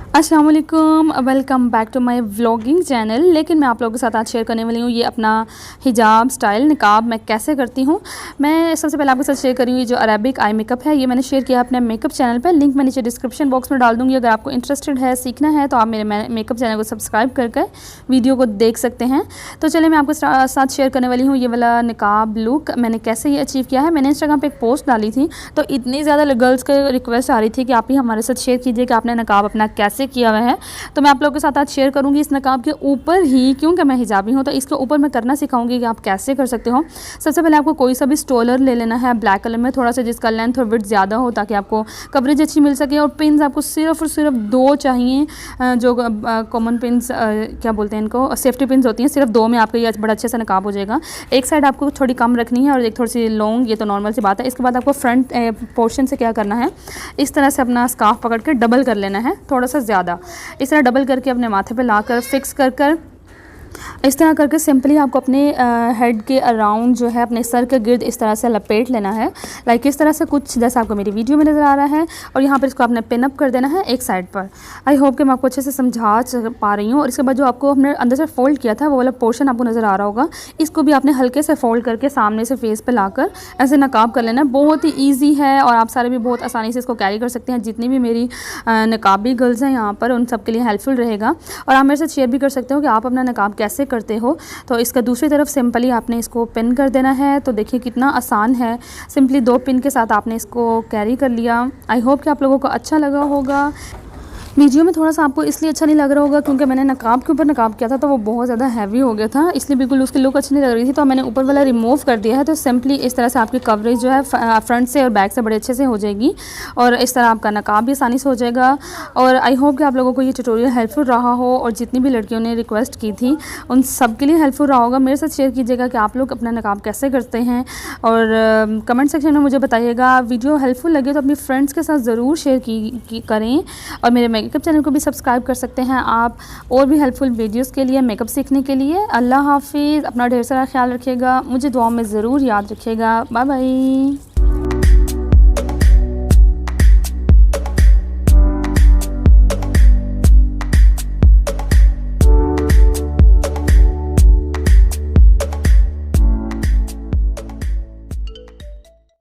अस्सलाम वालेकुम, welcome back to my vlogging channel. लेकिन मैं आप लोगों के साथ आज शेयर करने वाली हूँ ये अपना हिजाब स्टाइल निकाब मैं कैसे करती हूँ। मैं सबसे पहले आपके साथ शेयर करी हुई जो अरेबिक आई मेकअप है, ये मैंने शेयर किया अपने मेकअप चैनल पर। लिंक मैं नीचे डिस्क्रिप्शन बॉक्स में डाल दूँगी। अगर आपको इंटरेस्टेड है, सीखना है, तो आप मेरे मेकअप चैनल को सब्सक्राइब करके वीडियो को देख सकते हैं। तो चलिए मैं आपके साथ शेयर करने वाली हूँ ये वाला निकाब लुक मैंने कैसे ये अचीव किया है। मैंने इंस्टाग्राम पर एक पोस्ट डाली थी, तो इतनी ज़्यादा गर्ल्स की रिक्वेस्ट आ रही थी कि आप ही हमारे साथ शेयर कीजिए कि आपने निकाब अपना कैसे किया हुआ है। तो मैं आप लोगों के साथ आज शेयर करूंगी इस नकाब के ऊपर ही, क्योंकि मैं हिजाबी हूं तो इसके ऊपर मैं करना सिखाऊंगी कि आप कैसे कर सकते हो। सबसे पहले आपको कोई सा भी स्टोलर ले लेना है ब्लैक कलर में, थोड़ा सा जिसका लेंथ और विड्थ ज़्यादा हो ताकि आपको कवरेज अच्छी मिल सके। और पिन्स आपको सिर्फ और सिर्फ 2 चाहिए, जो कॉमन पिन्स क्या बोलते हैं इनको, सेफ्टी पिन्स होती हैं। सिर्फ 2 में आपका ये बड़ा अच्छे से नकाब हो जाएगा। एक साइड आपको थोड़ी कम रखनी है और एक थोड़ी सी लॉन्ग, ये तो नॉर्मल सी बात है। इसके बाद आपको फ्रंट पोर्शन से क्या करना है, इस तरह से अपना स्कार्फ पकड़ के डबल कर लेना है, थोड़ा सा ज़्यादा। इस तरह डबल करके अपने माथे पे लाकर फिक्स कर इस तरह करके सिंपली आपको अपने हेड के अराउंड जो है, अपने सर के गिर्द इस तरह से लपेट लेना है। लाइक इस तरह से कुछ जैसा आपको मेरी वीडियो में नज़र आ रहा है। और यहाँ पर इसको आपने पिन अप कर देना है एक साइड पर। आई होप कि मैं आपको अच्छे से समझा पा रही हूँ। और इसके बाद जो आपको हमने अंदर से फोल्ड किया था वो वाला पोर्शन आपको नज़र आ रहा होगा, इसको भी आपने हल्के से फोल्ड करके सामने से फेस पर लाकर ऐसे नकाब कर लेना है। बहुत ही ईजी है और आप सारे भी बहुत आसानी से इसको कैरी कर सकते हैं। जितनी भी मेरी नकाबी गर्ल्स हैं यहाँ पर, उन सब के लिए हेल्पफुल रहेगा। और आप मेरे साथ शेयर भी कर सकते हो कि आप अपना नकाब कैसे करते हो। तो इसका दूसरी तरफ सिंपली आपने इसको पिन कर देना है। तो देखिए कितना आसान है, सिंपली 2 पिन के साथ आपने इसको कैरी कर लिया। आई होप कि आप लोगों को अच्छा लगा होगा। वीडियो में थोड़ा सा आपको इसलिए अच्छा नहीं लग रहा होगा क्योंकि मैंने नकाब के ऊपर नकाब किया था, तो वो बहुत ज़्यादा हैवी हो गया था, इसलिए बिल्कुल उसकी लुक अच्छी नहीं लग रही थी। तो मैंने ऊपर वाला रिमूव कर दिया है। तो सिंपली इस तरह से आपकी कवरेज जो है फ्रंट से और बैक से बड़े अच्छे से हो जाएगी और इस तरह आपका नकाब भी आसानी से हो जाएगा। और आई होप कि आप लोगों को ये ट्यूटोरियल हेल्पफुल रहा हो और जितनी भी लड़कियों ने रिक्वेस्ट की थी उन सब के लिए हेल्पफुल रहा होगा। मेरे साथ शेयर कीजिएगा कि आप लोग अपना नकाब कैसे करते हैं और कमेंट सेक्शन में मुझे बताइएगा। वीडियो हेल्पफुल लगे तो अपनी फ्रेंड्स के साथ ज़रूर शेयर करें। और मेरे मेकअप चैनल को भी सब्सक्राइब कर सकते हैं आप और भी हेल्पफुल वीडियोस के लिए, मेकअप सीखने के लिए। अल्लाह हाफिज़, अपना ढेर सारा ख्याल रखिएगा, मुझे दुआ में ज़रूर याद रखिएगा। Bye bye.